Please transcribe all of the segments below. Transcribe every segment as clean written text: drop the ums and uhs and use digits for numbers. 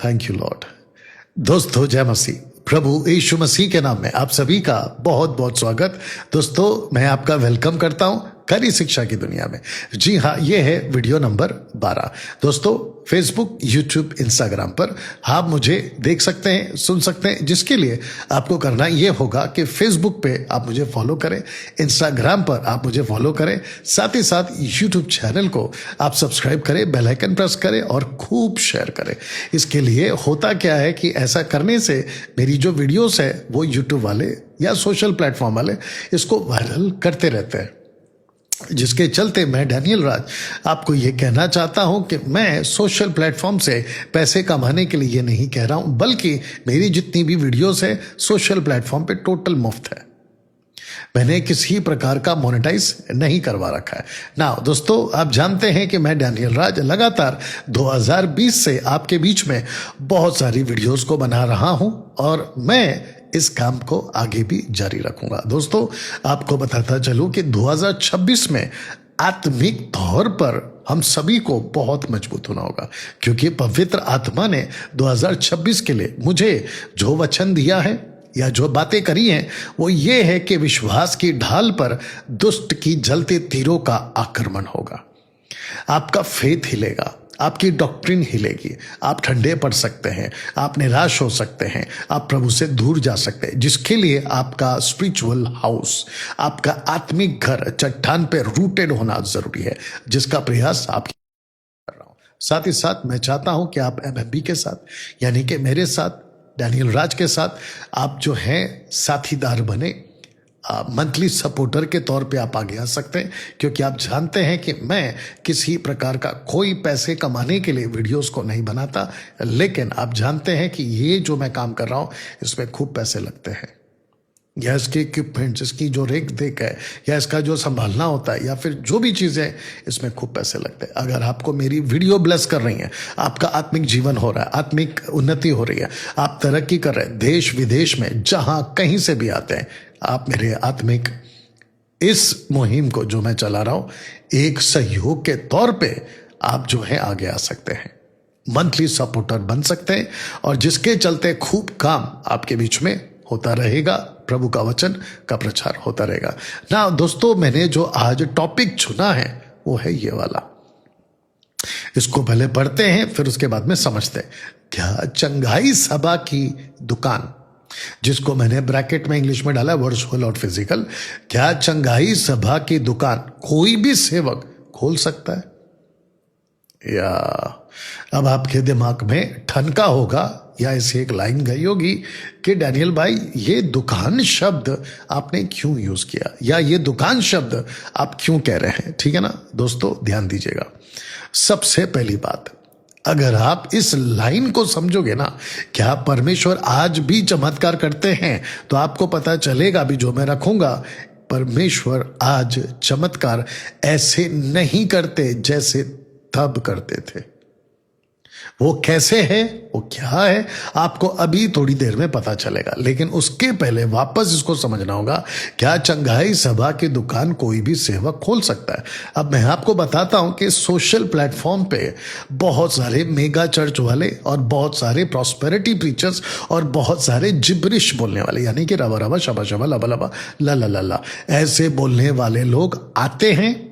Thank you Lord. दोस्तों जय मसीह। प्रभु यीशु मसीह के नाम में आप सभी का बहुत बहुत स्वागत। दोस्तों मैं आपका वेलकम करता हूं खरी शिक्षा की दुनिया में। जी हाँ, ये है वीडियो नंबर 12। दोस्तों फेसबुक, यूट्यूब, इंस्टाग्राम पर आप मुझे देख सकते हैं, सुन सकते हैं। जिसके लिए आपको करना ये होगा कि फेसबुक पे आप मुझे फॉलो करें, इंस्टाग्राम पर आप मुझे फॉलो करें, साथ ही साथ यूट्यूब चैनल को आप सब्सक्राइब करें, बेल आइकन प्रेस करें और खूब शेयर करें। इसके लिए होता क्या है कि ऐसा करने से मेरी जो वीडियोस है वो यूट्यूब वाले या सोशल प्लेटफॉर्म वाले इसको वायरल करते रहते हैं, जिसके चलते मैं डैनियल राज आपको ये कहना चाहता हूं कि मैं सोशल प्लेटफॉर्म से पैसे कमाने के लिए ये नहीं कह रहा हूं, बल्कि मेरी जितनी भी वीडियोस है सोशल प्लेटफॉर्म पे टोटल मुफ्त है। मैंने किसी प्रकार का मोनेटाइज नहीं करवा रखा है ना। दोस्तों आप जानते हैं कि मैं डैनियल राज लगातार 2020 से आपके बीच में बहुत सारी वीडियोस को बना रहा हूं और मैं इस काम को आगे भी जारी रखूंगा। दोस्तों आपको बताता चलूं कि 2026 में आत्मिक तौर पर हम सभी को बहुत मजबूत होना होगा, क्योंकि पवित्र आत्मा ने 2026 के लिए मुझे जो वचन दिया है या जो बातें करी हैं वो ये है कि विश्वास की ढाल पर दुष्ट की जलते तीरों का आक्रमण होगा। आपका फेथ हिलेगा, आपकी डॉक्ट्रिन हिलेगी, आप ठंडे पड़ सकते हैं, आप निराश हो सकते हैं, आप प्रभु से दूर जा सकते हैं, जिसके लिए आपका स्पिरिचुअल हाउस, आपका आत्मिक घर चट्टान पे रूटेड होना जरूरी है, जिसका प्रयास आप कर रहा हूं। साथ ही साथ मैं चाहता हूं कि आप एमएमबी के साथ यानी कि मेरे साथ डैनियल राज के साथ आप जो हैं साथीदार बने, मंथली सपोर्टर के तौर पे आप आगे आ सकते हैं, क्योंकि आप जानते हैं कि मैं किसी प्रकार का कोई पैसे कमाने के लिए वीडियोस को नहीं बनाता, लेकिन आप जानते हैं कि ये जो मैं काम कर रहा हूं इसमें खूब पैसे लगते हैं, या इसके इक्विपमेंट्स, इसकी जो रेख देख है, या इसका जो संभालना होता है, या फिर जो भी चीज़ें, इसमें खूब पैसे लगते हैं। अगर आपको मेरी वीडियो ब्लेस कर रही है, आपका आत्मिक जीवन हो रहा है, आत्मिक उन्नति हो रही है, आप तरक्की कर रहे हैं, देश विदेश में जहां कहीं से भी आते हैं, आप मेरे आत्मिक इस मुहिम को जो मैं चला रहा हूं एक सहयोग के तौर पे आप जो है आगे आ सकते हैं, मंथली सपोर्टर बन सकते हैं, और जिसके चलते खूब काम आपके बीच में होता रहेगा, प्रभु का वचन का प्रचार होता रहेगा ना। दोस्तों मैंने जो आज टॉपिक चुना है वो है ये वाला। इसको पहले पढ़ते हैं, फिर उसके बाद में समझते हैं। क्या चंगाई सभा की दुकान, जिसको मैंने ब्रैकेट में इंग्लिश में डाला वर्चुअल और फिजिकल, क्या चंगाई सभा की दुकान कोई भी सेवक खोल सकता है? या अब आपके दिमाग में ठनका होगा या ऐसी एक लाइन गई होगी कि डैनियल भाई ये दुकान शब्द आपने क्यों यूज किया, या ये दुकान शब्द आप क्यों कह रहे हैं। ठीक है ना दोस्तों, ध्यान दीजिएगा। सबसे पहली बात, अगर आप इस लाइन को समझोगे ना, क्या परमेश्वर आज भी चमत्कार करते हैं, तो आपको पता चलेगा अभी जो मैं रखूंगा, परमेश्वर आज चमत्कार ऐसे नहीं करते जैसे तब करते थे। वो कैसे है, वो क्या है, आपको अभी थोड़ी देर में पता चलेगा, लेकिन उसके पहले वापस इसको समझना होगा। क्या चंगाई सभा की दुकान कोई भी सेवक खोल सकता है? अब मैं आपको बताता हूं कि सोशल प्लेटफॉर्म पे बहुत सारे मेगा चर्च वाले और बहुत सारे प्रॉस्पेरिटी प्रीचर्स और बहुत सारे जिब्रिश बोलने वाले, यानी कि रवा रवा शबा शबा लबा लबा ला ला ला ला, ऐसे बोलने वाले लोग आते हैं,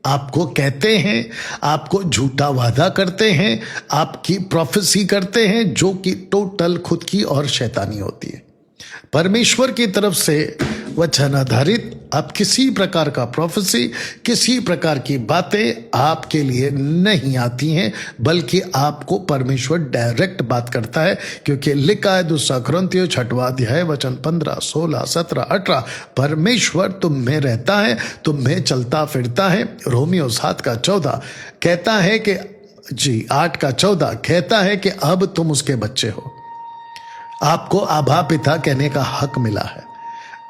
आपको कहते हैं, आपको झूठा वादा करते हैं, आपकी प्रोफेसी करते हैं, जो कि टोटल खुद की और शैतानी होती है। परमेश्वर की तरफ से वचन आधारित आप किसी प्रकार का प्रोफेसी, किसी प्रकार की बातें आपके लिए नहीं आती हैं, बल्कि आपको परमेश्वर डायरेक्ट बात करता है, क्योंकि लिखा है 2 कुरिन्थियों 6वां अध्याय वचन 15, 16, 17, 18, परमेश्वर तुम में रहता है, तुम में चलता फिरता है। रोमियो 7:14 कहता है कि 8:14 कहता है कि अब तुम उसके बच्चे हो, आपको आबा पिता कहने का हक मिला है।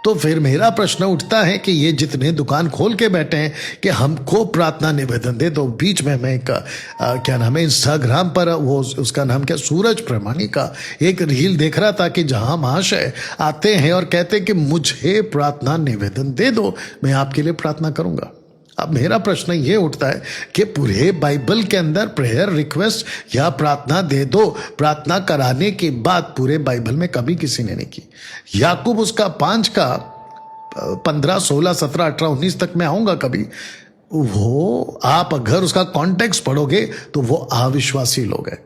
तो फिर मेरा प्रश्न उठता है कि ये जितने दुकान खोल के बैठे हैं कि हमको प्रार्थना निवेदन दे, तो बीच में मैं एक क्या नाम है, इंस्टाग्राम पर वो उसका नाम क्या, सूरज प्रमाणिक का एक रील देख रहा था कि जहां महाशय आते हैं और कहते हैं कि मुझे प्रार्थना निवेदन दे दो, मैं आपके लिए प्रार्थना करूंगा। अब मेरा प्रश्न ये उठता है कि पूरे बाइबल के अंदर प्रेयर रिक्वेस्ट या प्रार्थना दे दो, प्रार्थना कराने की बात पूरे बाइबल में कभी किसी ने नहीं की। याकूब उसका 5 का 15, 16, 17, 18, 19 तक मैं आऊंगा कभी। वो आप अगर उसका कॉन्टेक्स्ट पढ़ोगे तो वो अविश्वासी लोग हैं,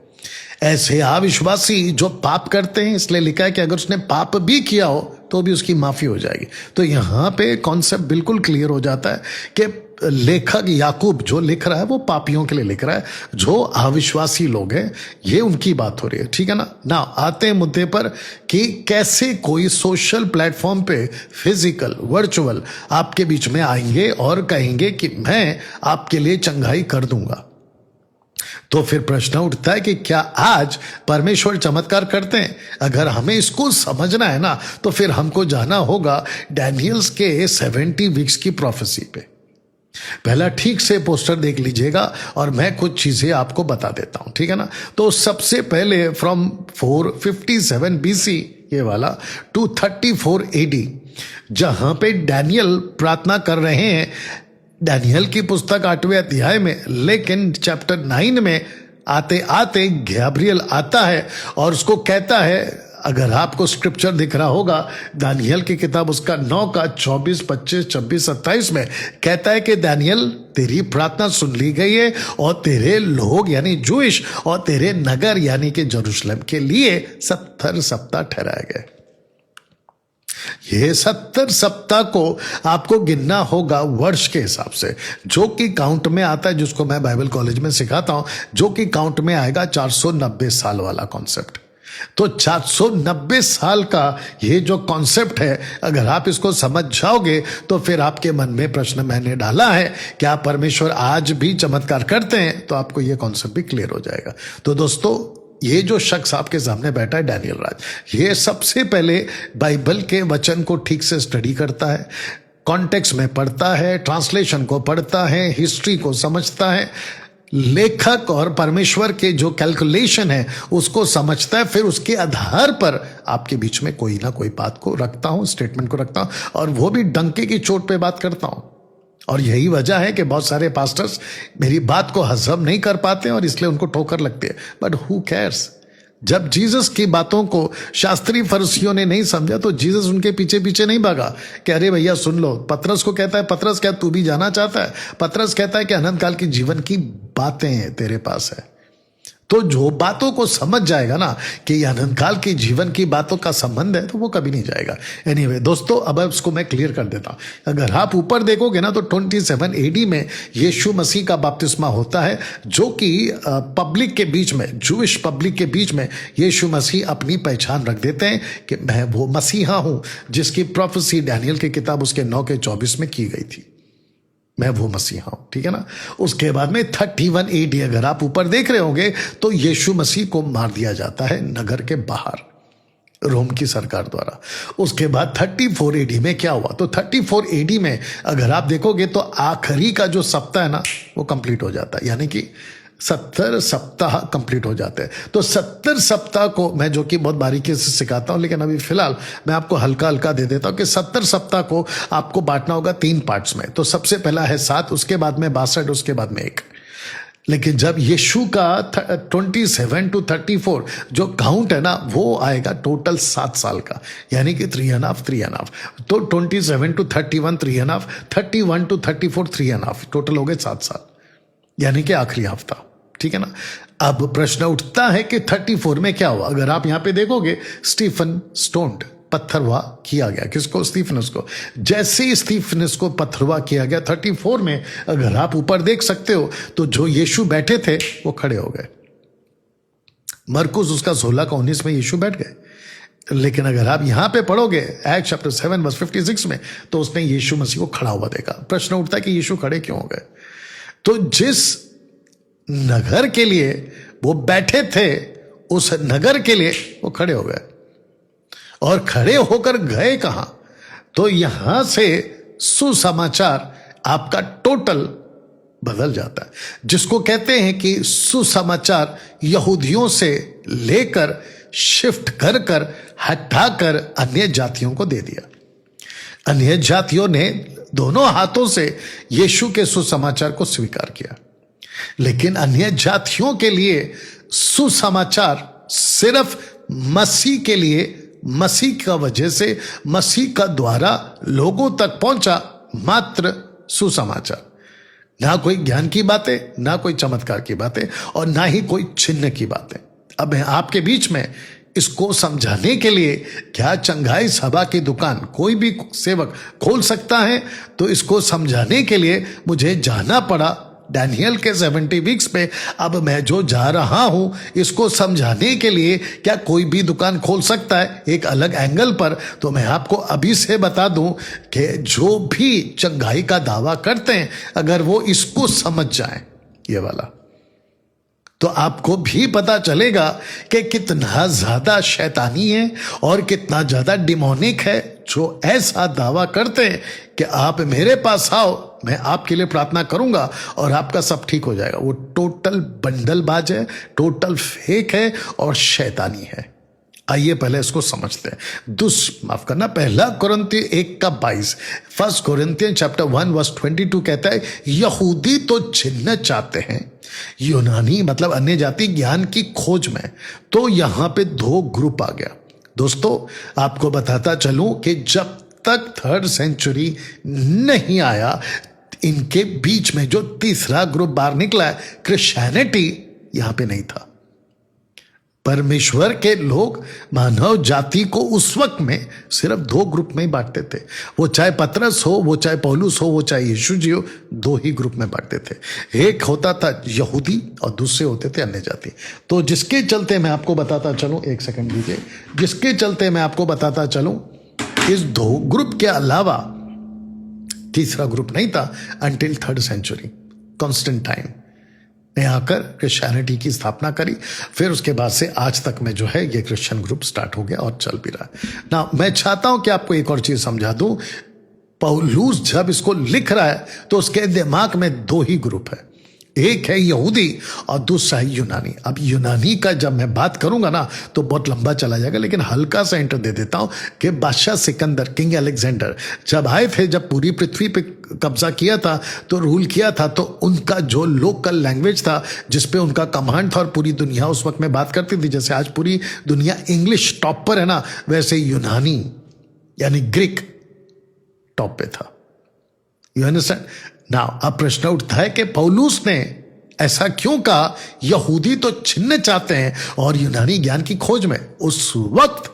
ऐसे अविश्वासी जो पाप करते हैं। इसलिए लिखा है कि अगर उसने पाप भी किया हो तो भी उसकी माफी हो जाएगी। तो यहां पे कॉन्सेप्ट बिल्कुल क्लियर हो जाता है कि लेखक याकूब जो लिख रहा है वो पापियों के लिए लिख रहा है, जो अविश्वासी लोग हैं, ये उनकी बात हो रही है। ठीक है ना आते हैं मुद्दे पर कि कैसे कोई सोशल प्लेटफॉर्म पे फिजिकल वर्चुअल आपके बीच में आएंगे और कहेंगे कि मैं आपके लिए चंगाई कर दूंगा। तो फिर प्रश्न उठता है कि क्या आज परमेश्वर चमत्कार करते हैं? अगर हमें इसको समझना है ना, तो फिर हमको जाना होगा डैनियल्स के 70 वीक्स की प्रोफेसी पे। पहला ठीक से पोस्टर देख लीजिएगा और मैं कुछ चीजें आपको बता देता हूं, ठीक है ना। तो सबसे पहले फ्रॉम 457 BC ये वाला टू 34 AD, जहां पे डैनियल प्रार्थना कर रहे हैं, डैनियल की पुस्तक 8वें अध्याय में, लेकिन चैप्टर 9 में आते आते गैब्रियल आता है और उसको कहता है, अगर आपको स्क्रिप्चर दिख रहा होगा दानियल की किताब उसका 9 का 24, 25, 26, 27 में कहता है कि दानियल तेरी प्रार्थना सुन ली गई है और तेरे लोग यानी जूइश और तेरे नगर यानी कि जेरूशलेम के लिए 70 सप्ताह ठहराए गए। ये 70 सप्ताह को आपको गिनना होगा वर्ष के हिसाब से, जो कि काउंट में आता है, जिसको मैं बाइबल कॉलेज में सिखाता हूं, जो कि काउंट में आएगा 490 साल वाला कॉन्सेप्ट। तो 490 साल का ये जो कॉन्सेप्ट है, अगर आप इसको समझ जाओगे तो फिर आपके मन में प्रश्न मैंने डाला है, क्या परमेश्वर आज भी चमत्कार करते हैं? तो आपको ये कॉन्सेप्ट भी क्लियर हो जाएगा। तो दोस्तों, ये जो शख्स आपके सामने बैठा है डैनियल राज, ये सबसे पहले बाइबल के वचन को ठीक से स्टडी करता है, कॉन्टेक्स्ट में पढ़ता है, ट्रांसलेशन को पढ़ता है, हिस्ट्री को समझता है, लेखक और परमेश्वर के जो कैलकुलेशन है उसको समझता है। फिर उसके आधार पर आपके बीच में कोई ना कोई बात को रखता हूं, स्टेटमेंट को रखता हूं, और वो भी डंके की चोट पे बात करता हूं। और यही वजह है कि बहुत सारे पास्टर्स मेरी बात को हजम नहीं कर पाते और इसलिए उनको ठोकर लगती है। But who cares? जब जीसस की बातों को शास्त्री फरीसियों ने नहीं समझा तो जीसस उनके पीछे पीछे नहीं भागा कि अरे भैया सुन लो। पतरस को कहता है, पतरस क्या तू भी जाना चाहता है? पतरस कहता है कि अनंत काल की जीवन की बातें तेरे पास है। तो जो बातों को समझ जाएगा ना कि ये अनंत काल की जीवन की बातों का संबंध है, तो वो कभी नहीं जाएगा। एनीवे दोस्तों, अब उसको मैं क्लियर कर देता हूं। अगर आप ऊपर देखोगे ना तो 27 AD में यीशु मसीह का बपतिस्मा होता है, जो कि पब्लिक के बीच में, जूइश पब्लिक के बीच में यीशु मसीह अपनी पहचान रख देते हैं कि मैं वो मसीहा हूं जिसकी प्रोफेसी डैनियल की किताब उसके 9 के 24 में की गई थी। मैं वो मसीहा हूं, ठीक है ना। उसके बाद में 31 AD, अगर आप ऊपर देख रहे होंगे, तो यीशु मसीह को मार दिया जाता है नगर के बाहर रोम की सरकार द्वारा। उसके बाद 34 AD में क्या हुआ? तो 34 AD में अगर आप देखोगे तो आखिरी का जो सप्ताह है ना वो कंप्लीट हो जाता है, यानी कि 70 सप्ताह कंप्लीट हो जाते हैं। तो 70 सप्ताह को मैं, जो कि बहुत बारीकी से सिखाता हूं, लेकिन अभी फिलहाल मैं आपको हल्का हल्का दे देता हूं कि 70 सप्ताह को आपको बांटना होगा 3 पार्ट्स में। तो सबसे पहला है 7, उसके बाद में 62, उसके बाद में 1। लेकिन जब यीशु का 27 to 34 जो काउंट है ना, वो आएगा टोटल 7 साल का, यानी कि 3.5। तो 27 to 31 3.5, 31 to 34 3.5, टोटल हो गए 7 साल, यानी कि आखिरी हफ्ता, ठीक है ना। अब प्रश्न उठता है कि 34 में क्या हुआ? अगर आप यहां पे देखोगे, स्टीफन स्टोन्ड, पत्थरवा किया गया। किसको? स्टीफनस को। जैसे ही स्टीफनस को पत्थरवा किया गया 34 में, अगर आप ऊपर देख सकते हो, तो जो यीशु बैठे थे वो खड़े हो गए। मरकुस उसका 16 का 19 में यीशु बैठ गए। लेकिन अगर आप यहां पे पढ़ोगे एक्ट चैप्टर 7 वर्स 56 में, तो उसने यीशु मसीह को खड़ा हुआ देखा। प्रश्न उठता है कि यीशु खड़े क्यों हो गए? तो जिस नगर के लिए वो बैठे थे, उस नगर के लिए वो खड़े हो गए। और खड़े होकर गए कहां? तो यहां से सुसमाचार आपका टोटल बदल जाता है, जिसको कहते हैं कि सुसमाचार यहूदियों से लेकर शिफ्ट कर कर हटाकर अन्य जातियों को दे दिया। अन्य जातियों ने दोनों हाथों से यीशु के सुसमाचार को स्वीकार किया। लेकिन अन्य जातियों के लिए सुसमाचार सिर्फ मसीह के लिए, मसीह का वजह से, मसीह का द्वारा लोगों तक पहुंचा मात्र सुसमाचार। ना कोई ज्ञान की बातें, ना कोई चमत्कार की बातें, और ना ही कोई चिन्ह की बातें। अब मैं आपके बीच में इसको समझाने के लिए, क्या चंगाई सभा की दुकान कोई भी सेवक खोल सकता है, तो इसको समझाने के लिए मुझे जाना पड़ा डैनियल के 70 वीक्स पे। अब मैं जो जा रहा हूं इसको समझाने के लिए, क्या कोई भी दुकान खोल सकता है एक अलग एंगल पर, तो मैं आपको अभी से बता दूं कि जो भी चंगाई का दावा करते हैं, अगर वो इसको समझ जाएं ये वाला, तो आपको भी पता चलेगा कि कितना ज्यादा शैतानी है और कितना ज्यादा डिमोनिक है जो ऐसा दावा करते हैं कि आप मेरे पास आओ, मैं आपके लिए प्रार्थना करूंगा और आपका सब ठीक हो जाएगा। वो टोटल बंडलबाज है, टोटल फेक है और शैतानी है। आइए पहले इसको समझते हैं। माफ करना, पहला कुरिन्थियों 1:22, 1 Corinthians chapter 1 verse 22 कहता है, यहूदी तो चिन्ह चाहते हैं, यूनानी मतलब अन्य जाति ज्ञान की खोज में। तो यहां पे दो ग्रुप आ गया। दोस्तों आपको बताता चलूं कि जब तक 3rd सेंचुरी नहीं आया, इनके बीच में जो तीसरा ग्रुप बाहर निकला है, क्रिश्चियनिटी, यहां पे नहीं था। परमेश्वर के लोग मानव जाति को उस वक्त में सिर्फ दो ग्रुप में ही बांटते थे। वो चाहे पतरस हो, वो चाहे पौलुस हो, वो चाहे यीशु जी हो, दो ही ग्रुप में बांटते थे। एक होता था यहूदी और दूसरे होते थे अन्य जाति। तो जिसके चलते मैं आपको बताता चलूं, एक सेकंड दीजिए, जिसके चलते मैं आपको बताता चलूं, इस दो ग्रुप के अलावा तीसरा ग्रुप नहीं था अंटिल 3rd सेंचुरी। कॉन्स्टेंटाइन ने आकर क्रिश्चियनिटी की स्थापना करी, फिर उसके बाद से आज तक में जो है ये क्रिश्चियन ग्रुप स्टार्ट हो गया और चल भी रहा है ना। मैं चाहता हूं कि आपको एक और चीज समझा दूं। पौलुस जब इसको लिख रहा है तो उसके दिमाग में दो ही ग्रुप है, एक है यहूदी और दूसरा है यूनानी। अब यूनानी का जब मैं बात करूंगा ना तो बहुत लंबा चला जाएगा, लेकिन हल्का सा इंटर दे देता हूं कि बादशाह सिकंदर, किंग अलेक्जेंडर जब आए थे, जब पूरी पृथ्वी पे कब्जा किया था, तो रूल किया था, तो उनका जो लोकल लैंग्वेज था जिसपे उनका कमांड था और पूरी दुनिया उस वक्त में बात करती थी, जैसे आज पूरी दुनिया इंग्लिश टॉप पर है ना, वैसे यूनानी यानी ग्रीक टॉप पे था। You understand now? अब प्रश्न उठता है कि पौलुस ने ऐसा क्यों कहा, यहूदी तो चिन्ह चाहते हैं और यूनानी ज्ञान की खोज में। उस वक्त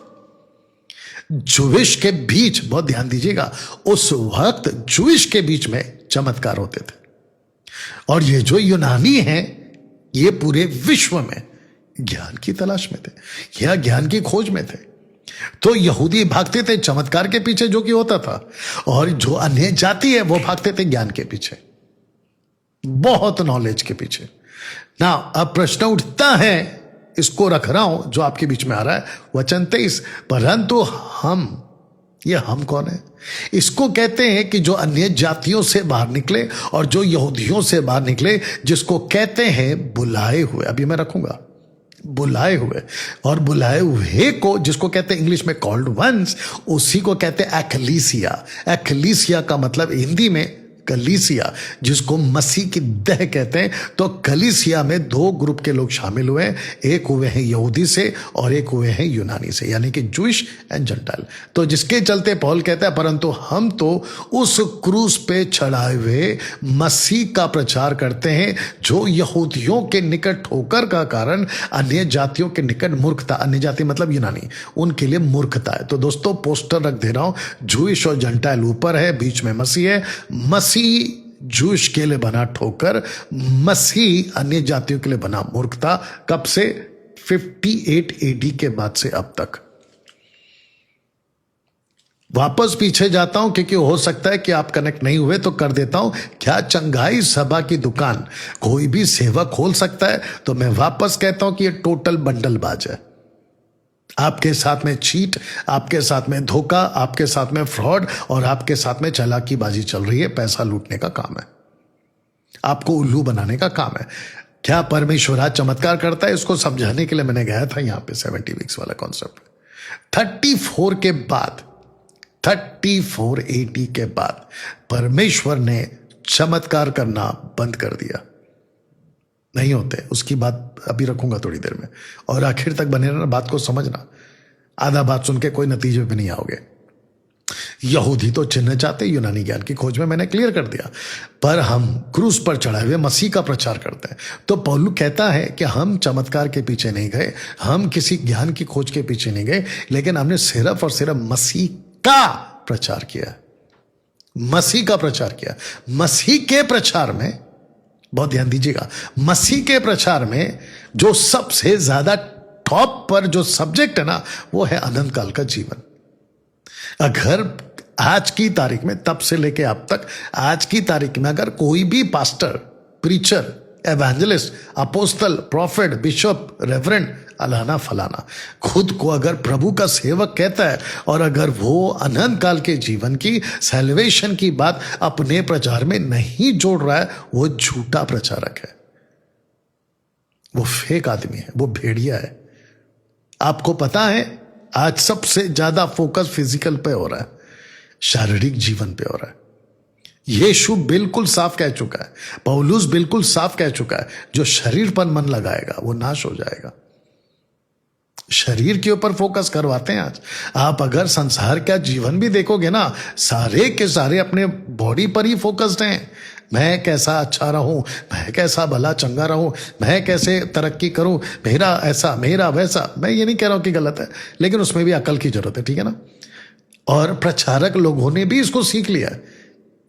जुविश के बीच, बहुत ध्यान दीजिएगा, उस वक्त जुविश के बीच में चमत्कार होते थे, और ये जो यूनानी हैं ये पूरे विश्व में ज्ञान की तलाश में थे या ज्ञान की खोज में थे। तो यहूदी भागते थे चमत्कार के पीछे जो कि होता था, और जो अन्य जाति है वो भागते थे ज्ञान के पीछे, बहुत नॉलेज के पीछे ना। अब प्रश्न उठता है, इसको रख रहा हूं जो आपके बीच में आ रहा है, वचन 23, परंतु हम, ये हम कौन है? इसको कहते हैं कि जो अन्य जातियों से बाहर निकले और जो यहूदियों से बाहर निकले, जिसको कहते हैं बुलाए हुए। अभी मैं रखूंगा बुलाए हुए, और बुलाए हुए को जिसको कहते हैं इंग्लिश में कॉल्ड वंस, उसी को कहते हैं एक्लीसिया। एक्लीसिया का मतलब हिंदी में कलीसिया, जिसको मसीह की देह कहते हैं। तो कलीसिया में दो ग्रुप के लोग शामिल हुए हैं, एक हुए हैं यहूदी से और एक हुए हैं यूनानी से, यानी कि जूइश एंड जेंटाइल। तो जिसके चलते पौल कहता है, परंतु हम तो उस क्रूस पे चढ़ाए हुए मसीह का प्रचार करते हैं, जो यहूदियों के निकट ठोकर का कारण अन्य जातियों के निकट मूर्खता, अन्य जाति मतलब यूनानी, उनके लिए मूर्खता है। तो दोस्तों पोस्टर रख दे रहा हूं, जूइश और जेंटाइल ऊपर है, बीच में मसीह है। मसीह जूश के लिए बना ठोकर, मसीह अन्य जातियों के लिए बना मूर्खता। कब से? 58 AD के बाद से अब तक। वापस पीछे जाता हूं क्योंकि हो सकता है कि आप कनेक्ट नहीं हुए, तो कर देता हूं। क्या चंगाई सभा की दुकान कोई भी सेवक खोल सकता है? तो मैं वापस कहता हूं कि यह टोटल बंडलबाज है। आपके साथ में चीट, आपके साथ में धोखा, आपके साथ में फ्रॉड और आपके साथ में चालाकीबाजी चल रही है। पैसा लूटने का काम है, आपको उल्लू बनाने का काम है। क्या परमेश्वर आज चमत्कार करता है? इसको समझाने के लिए मैंने गया था यहां पे 70 वीक्स वाला कॉन्सेप्ट। 34 के बाद 34 AD के बाद परमेश्वर ने चमत्कार करना बंद कर दिया। नहीं होते, उसकी बात अभी रखूंगा थोड़ी देर में, और आखिर तक बने रहना, बात को समझना। आधा बात सुन के कोई नतीजे पे नहीं आओगे। यहूदी तो चिन्ह चाहते, यूनानी ज्ञान की खोज में मैंने क्लियर कर दिया, पर हम क्रूस पर चढ़ाए हुए मसीह का प्रचार करते हैं। तो पौलुस कहता है कि हम चमत्कार के पीछे नहीं गए, हम किसी ज्ञान की खोज के पीछे नहीं गए, लेकिन हमने सिर्फ और सिर्फ मसीह का प्रचार किया। मसीह का प्रचार किया। मसीह के प्रचार में, बहुत ध्यान दीजिएगा, मसीह के प्रचार में जो सबसे ज्यादा टॉप पर जो सब्जेक्ट है ना, वो है अनंत काल का जीवन। अगर आज की तारीख में, तब से लेके अब तक, आज की तारीख में अगर कोई भी pastor, preacher, evangelist, apostle, prophet, bishop, reverend, अलाना फलाना खुद को अगर प्रभु का सेवक कहता है, और अगर वो अनंत काल के जीवन की, सैल्वेशन की बात अपने प्रचार में नहीं जोड़ रहा है, वो झूठा प्रचारक है, वो फेक आदमी है, वो भेड़िया है। आपको पता है आज सबसे ज्यादा फोकस फिजिकल पे हो रहा है, शारीरिक जीवन पे हो रहा है। यीशु बिल्कुल साफ कह चुका है, पौलुस बिल्कुल साफ कह चुका है, जो शरीर पर मन लगाएगा वो नाश हो जाएगा। शरीर के ऊपर फोकस करवाते हैं आज। आप अगर संसार का जीवन भी देखोगे ना, सारे के सारे अपने बॉडी पर ही फोकस्ड हैं। मैं कैसा अच्छा रहूं, मैं कैसा भला चंगा रहूं, मैं कैसे तरक्की करूं, मेरा ऐसा, मेरा वैसा। मैं ये नहीं कह रहा हूं कि गलत है, लेकिन उसमें भी अकल की जरूरत है, ठीक है ना। और प्रचारक लोगों ने भी इसको सीख लिया है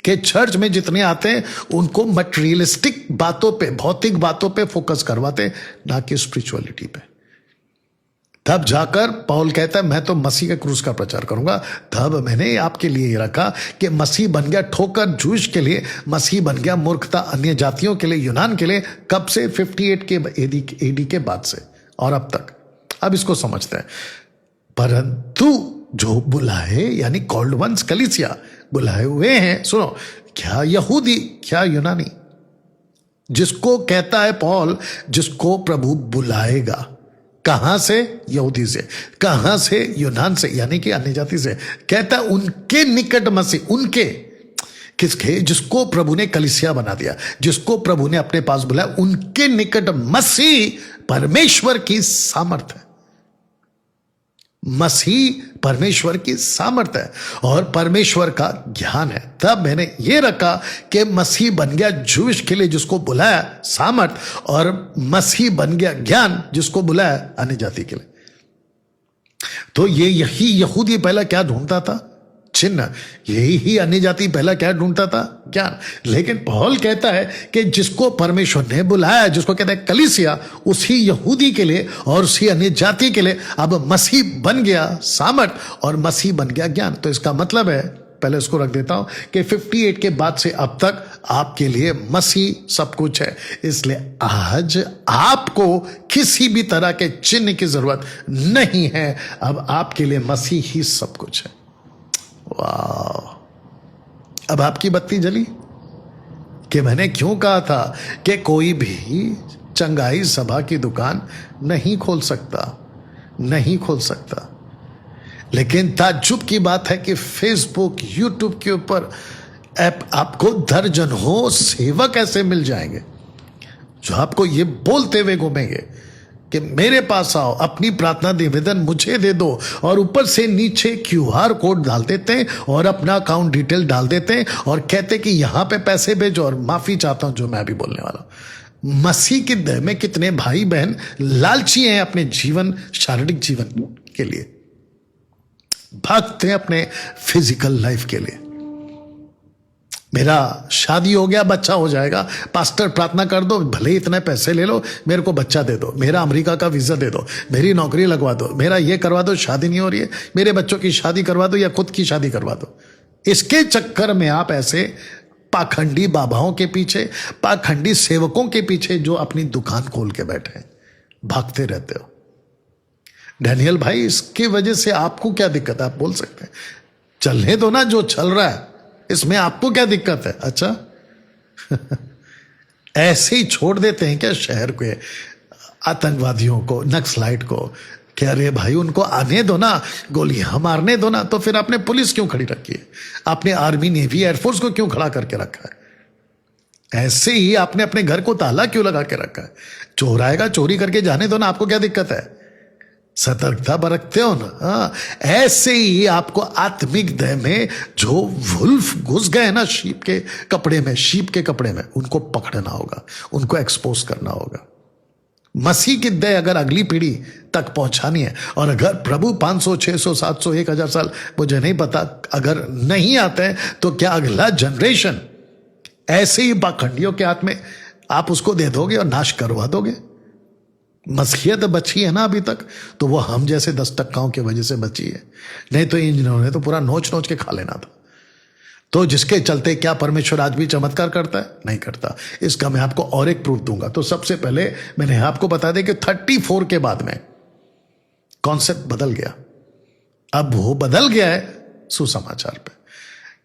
कि चर्च में जितने आते हैं उनको मटेरियलिस्टिक बातों पे, भौतिक बातों पे फोकस करवाते, ना कि स्पिरिचुअलिटी पे। तब जाकर पौल कहता है मैं तो मसीह के क्रूस का प्रचार करूंगा। तब मैंने आपके लिए रखा कि मसीह बन गया ठोकर जूश के लिए, मसीह बन गया मूर्खता अन्य जातियों के लिए, यूनान के लिए। कब से? 58 के एडी के बाद से और अब तक। अब इसको समझते हैं। परंतु जो बुलाए, यानी कॉल्ड वंस, कलीसिया बुलाए हुए हैं, सुनो, क्या यहूदी क्या यूनानी, जिसको कहता है पौल, जिसको प्रभु बुलाएगा। कहां से? यहूदी से। कहां से? यूनान से, यानी कि अन्य जाति से। कहता है उनके निकट मसीह, उनके, किसके? जिसको प्रभु ने कलीसिया बना दिया, जिसको प्रभु ने अपने पास बुलाया, उनके निकट मसीह परमेश्वर की सामर्थ है। मसीह परमेश्वर की सामर्थ है और परमेश्वर का ज्ञान है। तब मैंने ये रखा कि मसीह बन गया जूश के लिए, जिसको बुलाया सामर्थ, और मसीह बन गया ज्ञान, जिसको बुलाया अन्य जाति के लिए। तो यही यहूदी पहला क्या ढूंढता था? चिन्ह। यही अन्य जाति पहला क्या ढूंढता था? ज्ञान। लेकिन पौल कहता है कि जिसको परमेश्वर ने बुलाया, जिसको कहता है कलीसिया, उसी यहूदी के लिए और उसी अन्य जाति के लिए अब मसीह बन गया सामर्थ और मसीह बन गया ज्ञान। तो इसका मतलब है, पहले इसको रख देता हूं, कि 58 के बाद से अब तक आपके लिए मसीह सब कुछ है। इसलिए आज आपको किसी भी तरह के चिन्ह की जरूरत नहीं है। अब आपके लिए मसीह ही सब कुछ है। वाह! अब आपकी बत्ती जली कि मैंने क्यों कहा था कि कोई भी चंगाई सभा की दुकान नहीं खोल सकता, नहीं खोल सकता। लेकिन ताज्जुब की बात है कि फेसबुक, यूट्यूब के ऊपर ऐप आपको दर्जनों सेवक ऐसे मिल जाएंगे जो आपको ये बोलते हुए घूमेंगे कि मेरे पास आओ, अपनी प्रार्थना निवेदन मुझे दे दो, और ऊपर से नीचे QR कोड डाल देते हैं और अपना अकाउंट डिटेल डाल देते हैं और कहते हैं कि यहां पे पैसे भेजो। और माफी चाहता हूं जो मैं अभी बोलने वाला हूं, मसीह के दर में कितने भाई बहन लालची हैं अपने जीवन, शारीरिक जीवन के लिए, भागते हैं अपने फिजिकल लाइफ के लिए। मेरा शादी हो गया, बच्चा हो जाएगा, पास्टर प्रार्थना कर दो, भले इतने पैसे ले लो, मेरे को बच्चा दे दो, मेरा अमेरिका का वीजा दे दो, मेरी नौकरी लगवा दो, मेरा ये करवा दो, शादी नहीं हो रही है, मेरे बच्चों की शादी करवा दो या खुद की शादी करवा दो। इसके चक्कर में आप ऐसे पाखंडी बाबाओं के पीछे, पाखंडी सेवकों के पीछे जो अपनी दुकान खोल के बैठे हैं, भागते रहते हो। डैनियल भाई, इसकी वजह से आपको क्या दिक्कत है? आप बोल सकते हैं, चलने दो ना जो चल रहा है, इसमें आपको क्या दिक्कत है? अच्छा ऐसे ही छोड़ देते हैं क्या शहर के आतंकवादियों को, नक्सलाइट को, कि अरे भाई उनको आने दो ना, गोलियां मारने दो ना। तो फिर आपने पुलिस क्यों खड़ी रखी है? आपने आर्मी, नेवी, एयरफोर्स को क्यों खड़ा करके रखा है? ऐसे ही आपने अपने घर को ताला क्यों लगा के रखा है? चोर आएगा, चोरी करके जाने दो ना, आपको क्या दिक्कत है? सतर्कता बरतते हो ना। हाँ, ऐसे ही आपको आत्मिक देह में जो वुल्फ घुस गए ना शीप के कपड़े में, शीप के कपड़े में, उनको पकड़ना होगा, उनको एक्सपोज करना होगा। मसीह की देह अगर अगली पीढ़ी तक पहुंचानी है, और अगर प्रभु 500, 600, 700, 1000 साल, मुझे नहीं पता, अगर नहीं आते हैं तो क्या अगला जनरेशन ऐसे ही पाखंडियों के हाथ में आप उसको दे दोगे और नाश करवा दोगे? मसीहत बची है ना अभी तक, तो वो हम जैसे 10% की वजह से बची है, नहीं तो इंजीनियरों ने तो पूरा नोच नोच के खा लेना था। तो जिसके चलते क्या परमेश्वर आज भी चमत्कार करता है? नहीं करता। इसका मैं आपको और एक प्रूफ दूंगा। तो सबसे पहले मैंने आपको बता दें कि 34 के बाद में कॉन्सेप्ट बदल गया। अब वो बदल गया है सुसमाचार पे।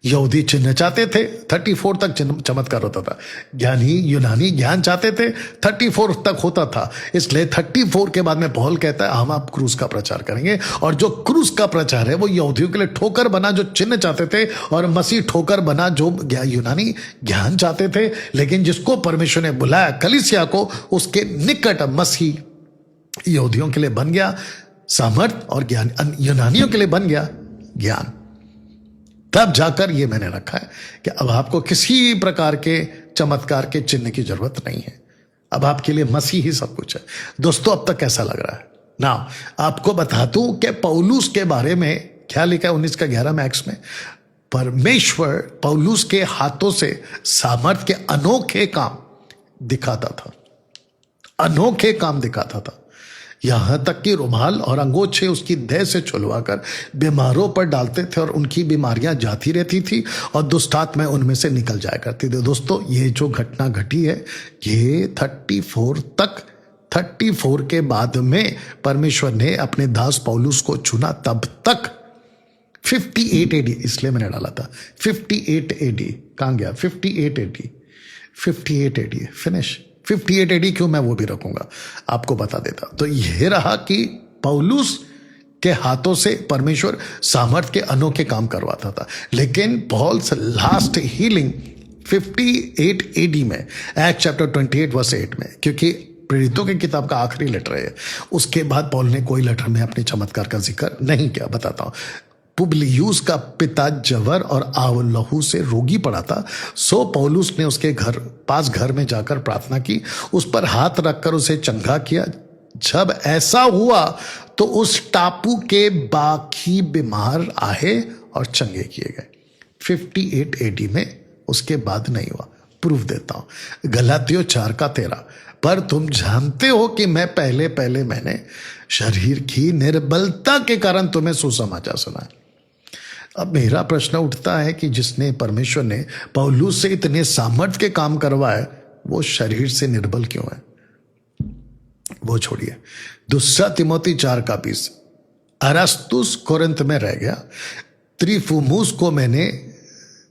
यहूदी चिन्ह चाहते थे, 34 तक चमत्कार होता था। ज्ञानी यूनानी ज्ञान चाहते थे, 34 तक होता था। इसलिए 34 के बाद में पौल कहता है हम आप क्रूस का प्रचार करेंगे। और जो क्रूस का प्रचार है वो यहूदियों के लिए ठोकर बना, जो चिन्ह चाहते थे, और मसीह ठोकर बना जो यूनानी ज्ञान चाहते थे। लेकिन जिसको परमेश्वर ने बुलाया कलीसिया को, उसके निकट मसीह यहूदियों के लिए बन गया सामर्थ, और ज्ञान यूनानियों के लिए बन गया ज्ञान। तब जाकर ये मैंने रखा है कि अब आपको किसी प्रकार के चमत्कार के चिन्ह की जरूरत नहीं है। अब आपके लिए मसीह ही सब कुछ है। दोस्तों, अब तक कैसा लग रहा है ना? आपको बता दूं कि पौलुस के बारे में क्या लिखा है 19:11 में एक्स में। परमेश्वर पौलुस के हाथों से सामर्थ के अनोखे काम दिखाता था, अनोखे काम दिखाता था। यहां तक कि रुमाल और अंगोछे उसकी देह से छुलवाकर बीमारों पर डालते थे और उनकी बीमारियां जाती रहती थी और दुष्टात्माएं उनमें से निकल जाया करती थी। दोस्तों, ये जो घटना घटी है ये 34 के बाद में परमेश्वर ने अपने दास पौलुस को चुना। तब तक 58 AD, इसलिए मैंने डाला था 58 AD। कहां गया 58 AD? फिनिश 58 AD क्यों, मैं वो भी रखूंगा, आपको बता देता। तो यह रहा कि पौलुस के हाथों से परमेश्वर सामर्थ के अनोखे काम करवाता था। लेकिन पॉल्स लास्ट हीलिंग 58 AD में, एक्ट चैप्टर 28 वर्स 8 में, क्योंकि प्रेरितों की किताब का आखिरी लेटर है, उसके बाद पॉल ने कोई लेटर में अपने चमत्कार का जिक्र नहीं किया। बताता हूं। पुबलियुस का पिता जवर और आवलहू से रोगी पड़ा था। सो पौलुस ने उसके घर में जाकर प्रार्थना की, उस पर हाथ रखकर उसे चंगा किया। जब ऐसा हुआ तो उस टापू के बाकी बीमार आए और चंगे किए गए। 58 AD में, उसके बाद नहीं हुआ। प्रूफ देता हूं, गलातियों 4:13। पर तुम जानते हो कि मैं पहले मैंने शरीर की निर्बलता के कारण तुम्हें सुसमाचार सुनाया। अब मेरा प्रश्न उठता है कि जिसने, परमेश्वर ने पौलुस से इतने सामर्थ्य के काम करवाए, वो शरीर से निर्बल क्यों है? वो छोड़िए। 2 तिमोथी 4:20। अरस्तुस कोरिन्थ में रह गया, त्रिफुमुस को मैंने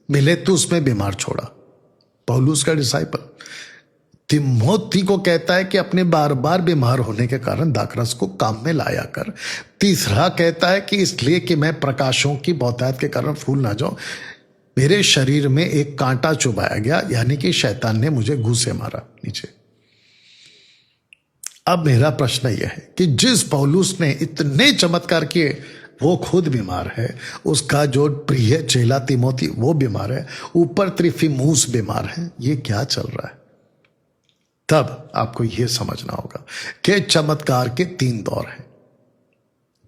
मिलेतुस में बीमार छोड़ा। पौलुस का डिसाइपल तिमोथी को कहता है कि अपने बार बार बीमार होने के कारण दाखरस को काम में लाया कर। तीसरा कहता है कि इसलिए कि मैं प्रकाशों की बहुतायत के कारण फूल ना जाऊं। मेरे शरीर में एक कांटा चुभाया गया, यानी कि शैतान ने मुझे घूंसे मारा नीचे। अब मेरा प्रश्न यह है कि जिस पौलुस ने इतने चमत्कार किए, वो खुद बीमार है, उसका जो प्रिय चेला तिमोथी वो बीमार है, ऊपर त्रिफिमुस बीमार है। ये क्या चल रहा है? तब आपको यह समझना होगा कि चमत्कार के 3 दौर हैं।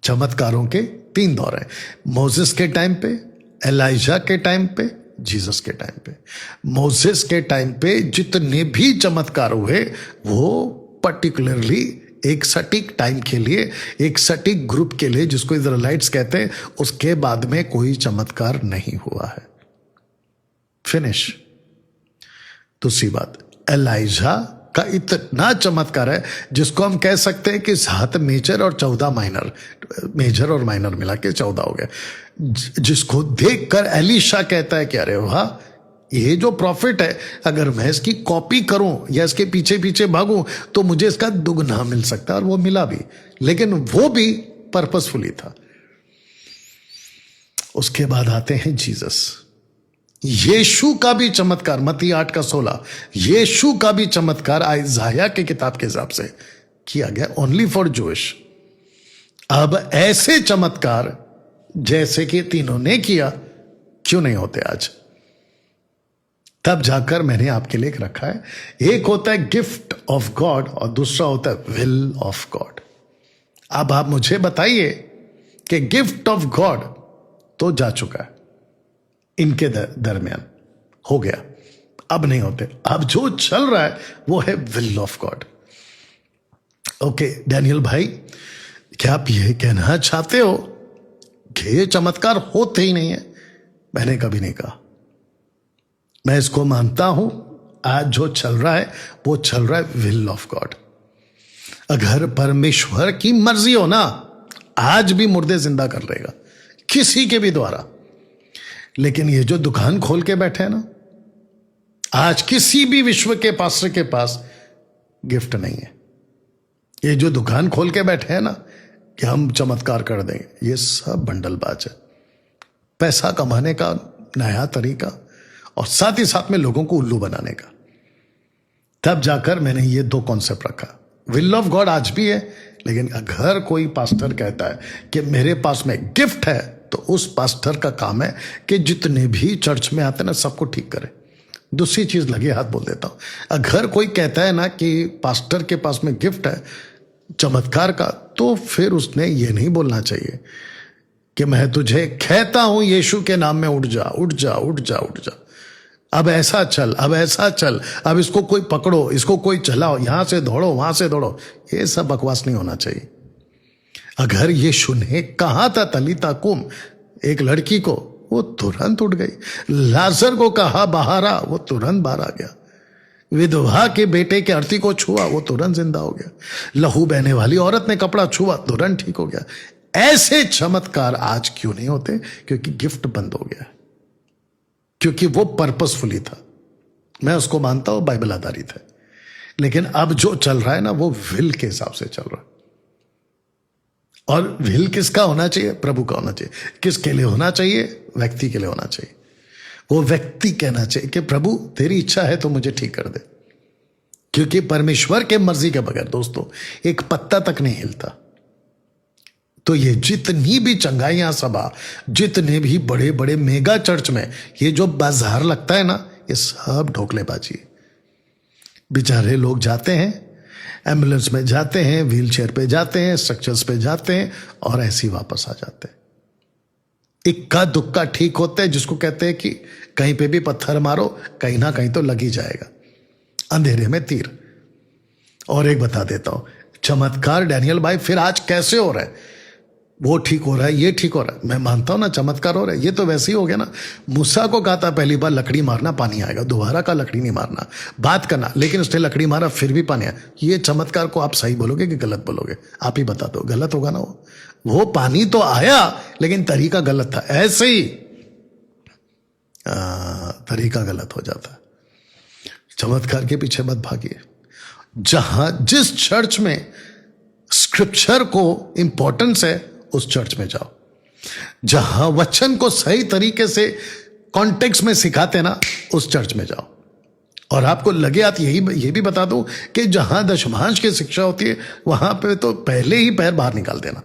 चमत्कारों के 3 दौर हैं। मोसेस के टाइम पे, एलाइजा के टाइम पे, जीसस के टाइम पे। मोसेस के टाइम पे जितने भी चमत्कार हुए वो पर्टिकुलरली एक सटीक टाइम के लिए, एक सटीक ग्रुप के लिए, जिसको इजराइलाइट्स कहते हैं। उसके बाद में कोई चमत्कार नहीं हुआ है। फिनिश। दूसरी बात, एलाइजा का इतना चमत्कार है जिसको हम कह सकते हैं कि 7 मेजर और 14 माइनर, मेजर और माइनर मिला के 14 हो गए, जिसको देखकर एलीशा कहता है कि अरे वाह, ये जो प्रॉफिट है, अगर मैं इसकी कॉपी करूं या इसके पीछे पीछे भागूं तो मुझे इसका दुगना मिल सकता है। और वो मिला भी, लेकिन वो भी पर्पसफुली था। उसके बाद आते हैं जीसस। यीशु का भी चमत्कार, मत्ती 8:16, यीशु का भी चमत्कार आइजाया की किताब के हिसाब से किया गया, ओनली फॉर जूइश। अब ऐसे चमत्कार जैसे कि तीनों ने किया क्यों नहीं होते आज? तब जाकर मैंने आपके लिए रखा है, एक होता है गिफ्ट ऑफ गॉड और दूसरा होता है विल ऑफ गॉड। अब आप मुझे बताइए कि गिफ्ट ऑफ गॉड तो जा चुका है, इनके दरमियान हो गया, अब नहीं होते। अब जो चल रहा है वो है will of God. Okay Daniel भाई, क्या आप ये कहना चाहते हो कि ये चमत्कार होते ही नहीं है? मैंने कभी नहीं कहा। मैं इसको मानता हूं, आज जो चल रहा है वो चल रहा है विल ऑफ गॉड। अगर परमेश्वर की मर्जी हो ना, आज भी मुर्दे जिंदा कर लेगा किसी के भी द्वारा। लेकिन ये जो दुकान खोल के बैठे हैं ना, आज किसी भी विश्व के पास्टर के पास गिफ्ट नहीं है। ये जो दुकान खोल के बैठे हैं ना कि हम चमत्कार कर देंगे, ये सब बंडलबाज है, पैसा कमाने का नया तरीका और साथ ही साथ में लोगों को उल्लू बनाने का। तब जाकर मैंने ये दो कॉन्सेप्ट रखा। विल ऑफ गॉड आज भी है, लेकिन अगर कोई पास्टर कहता है कि मेरे पास में गिफ्ट है, तो उस पास्टर का काम है कि जितने भी चर्च में आते हैं ना सबको ठीक करे। दूसरी चीज लगे हाथ बोल देता हूं, अगर कोई कहता है ना कि पास्टर के पास में गिफ्ट है चमत्कार का, तो फिर उसने ये नहीं बोलना चाहिए कि मैं तुझे कहता हूं यीशु के नाम में उठ जा उठ जा उठ जा उठ जा, अब ऐसा चल, अब ऐसा चल, अब इसको कोई पकड़ो, इसको कोई चलाओ, यहां से दौड़ो वहां से दौड़ो। ये सब बकवास नहीं होना चाहिए। अगर यीशु ने कहा था तलीता कुम, एक लड़की को, वो तुरंत उठ गई। लाजर को कहा बाहर आ, वो तुरंत बाहर आ गया। विधवा के बेटे के अर्थी को छुआ, वो तुरंत जिंदा हो गया। लहू बहने वाली औरत ने कपड़ा छुआ, तुरंत ठीक हो गया। ऐसे चमत्कार आज क्यों नहीं होते? क्योंकि गिफ्ट बंद हो गया, क्योंकि वो पर्पसफुली था। मैं उसको मानता हूं बाइबल आधारित है, लेकिन अब जो चल रहा है ना वो विल के हिसाब से चल रहा है। और विल किसका होना चाहिए? प्रभु का होना चाहिए। किसके लिए होना चाहिए? व्यक्ति के लिए होना चाहिए। वो व्यक्ति कहना चाहिए कि प्रभु तेरी इच्छा है तो मुझे ठीक कर दे, क्योंकि परमेश्वर के मर्जी के बगैर दोस्तों एक पत्ता तक नहीं हिलता। तो ये जितनी भी चंगाइयां सभा, जितने भी बड़े बड़े मेगा चर्च में ये जो बाजार लगता है ना, ये सब ढोकलेबाजी। बेचारे लोग जाते हैं, एम्बुलेंस में जाते हैं, व्हील चेयर पे जाते हैं, स्ट्रक्चर्स पे जाते हैं और ऐसे ही वापस आ जाते हैं। इक्का दुक्का ठीक होते हैं, जिसको कहते हैं कि कहीं पे भी पत्थर मारो कहीं ना कहीं तो लग ही जाएगा, अंधेरे में तीर। और एक बता देता हूं चमत्कार डैनियल भाई फिर आज कैसे हो रहा है? वो ठीक हो रहा है, ये ठीक हो रहा है। मैं मानता हूं ना चमत्कार हो रहा है, ये तो वैसे ही हो गया ना। मूसा को कहा था पहली बार लकड़ी मारना पानी आएगा, दोबारा का लकड़ी नहीं मारना, बात करना, लेकिन उसने लकड़ी मारा फिर भी पानी आया। ये चमत्कार को आप सही बोलोगे कि गलत बोलोगे? आप ही बता दो। गलत होगा ना वो पानी तो आया लेकिन तरीका गलत था। ऐसे ही तरीका गलत हो जाता है। चमत्कार के पीछे मत भागिए। जिस चर्च में स्क्रिप्चर को इंपॉर्टेंस है उस चर्च में जाओ। जहां वचन को सही तरीके से कॉन्टेक्स्ट में सिखाते ना, उस चर्च में जाओ। और आपको लगे आप ये भी बता दो कि जहां दशमांश की शिक्षा होती है वहां पे तो पहले ही पैर बाहर निकाल देना।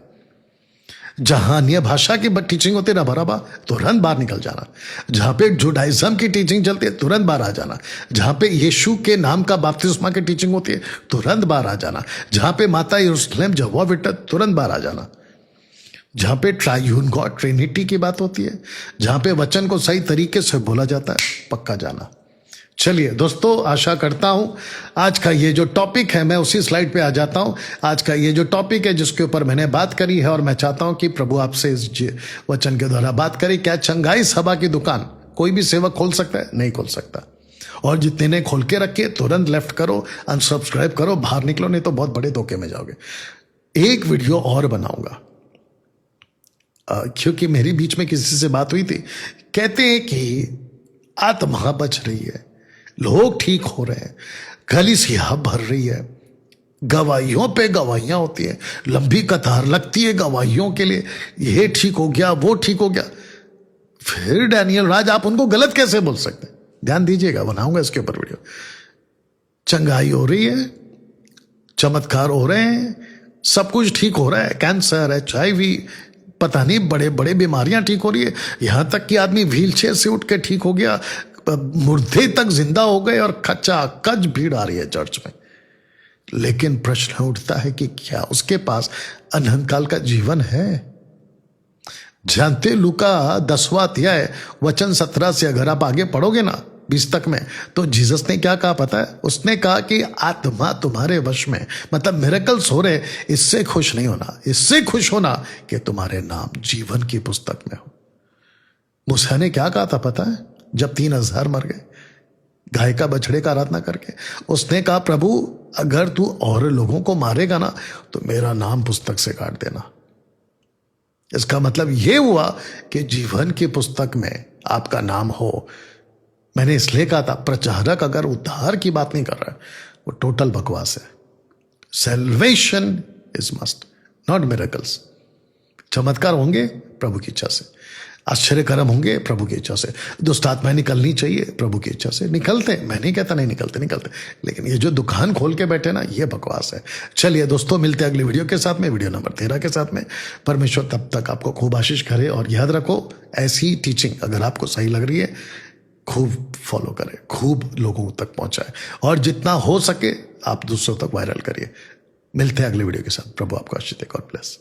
जहां अन्य भाषा की टीचिंग होती है रबा रबा, तुरंत बाहर निकल जाना। जहां पे जुडाइज्म की टीचिंग चलती है तुरंत बाहर आ जाना। जहां पे यीशु के नाम का बपतिस्मा की टीचिंग होती है तुरंत बाहर आ जाना। जहां पे माता यरूशलेम जवा विटत, तुरंत बाहर आ जाना। जहां पे ट्रायून गॉड ट्रिनिटी की बात होती है, जहां पे वचन को सही तरीके से बोला जाता है, पक्का जाना। चलिए दोस्तों, आशा करता हूं आज का ये जो टॉपिक है, मैं उसी स्लाइड पे आ जाता हूं। आज का ये जो टॉपिक है जिसके ऊपर मैंने बात करी है, और मैं चाहता हूं कि प्रभु आपसे इस वचन के द्वारा बात करे। क्या चंगाई सभा की दुकान कोई भी सेवक खोल सकता है? नहीं खोल सकता। और जितने ने खोल के रखी है तुरंत लेफ्ट करो, अनसब्सक्राइब करो, बाहर निकलो, नहीं तो बहुत बड़े धोखे में जाओगे। एक वीडियो और बनाऊंगा, क्योंकि मेरी बीच में किसी से बात हुई थी, कहते हैं कि आत्मा बच रही है, लोग ठीक हो रहे हैं, कलीसिया भर रही है, गवाहियों पे गवाहियां होती है, लंबी कतार लगती है गवाहियों के लिए, ये ठीक हो गया, वो ठीक हो गया। फिर डैनियल राज आप उनको गलत कैसे बोल सकते हैं? ध्यान दीजिएगा, बनाऊंगा इसके ऊपर वीडियो। चंगाई हो रही है, चमत्कार हो रहे हैं, सब कुछ ठीक हो रहा है, कैंसर, HIV, पता नहीं बड़े बड़े बीमारियां ठीक हो रही है, यहां तक कि आदमी व्हीलचेयर से उठ के ठीक हो गया, मुर्दे तक जिंदा हो गए और खचा खच भीड़ आ रही है चर्च में। लेकिन प्रश्न उठता है कि क्या उसके पास अनंत काल का जीवन है? जानते लूका 10वां अध्याय वचन 17 से अगर आप आगे पढ़ोगे ना 20 तक में, तो जीसस ने क्या कहा पता है? उसने कहा कि आत्मा तुम्हारे वश में, मतलब मिरेकल्स हो रहे, इससे खुश नहीं होना, इससे खुश होना कि तुम्हारे नाम जीवन की पुस्तक में हो। मूसा ने क्या कहा था पता है? जब 3000 मर गए गाय का बछड़े का आराधना करके, उसने कहा प्रभु अगर तू और लोगों को मारेगा ना तो मेरा नाम पुस्तक से काट देना। इसका मतलब यह हुआ कि जीवन की पुस्तक में आपका नाम हो। मैंने इसलिए कहा था प्रचारक अगर उद्धार की बात नहीं कर रहा है वो टोटल बकवास है। Salvation is must, not miracles. चमत्कार होंगे प्रभु की इच्छा से, आश्चर्य कर्म होंगे प्रभु की इच्छा से, दुष्ट आत्माएं निकलनी चाहिए प्रभु की इच्छा से, निकलते, मैं नहीं कहता नहीं निकलते, लेकिन ये जो दुकान खोल के बैठे ना ये बकवास है। चलिए दोस्तों, मिलते हैं अगली वीडियो के साथ में, वीडियो नंबर 13 के साथ में। परमेश्वर तब तक आपको खूब आशीष करे, और याद रखो ऐसी टीचिंग अगर आपको सही लग रही है खूब फॉलो करें, खूब लोगों तक पहुंचाए, और जितना हो सके आप दूसरों तक वायरल करिए। मिलते हैं अगले वीडियो के साथ। प्रभु आपको आशीष दे। God bless.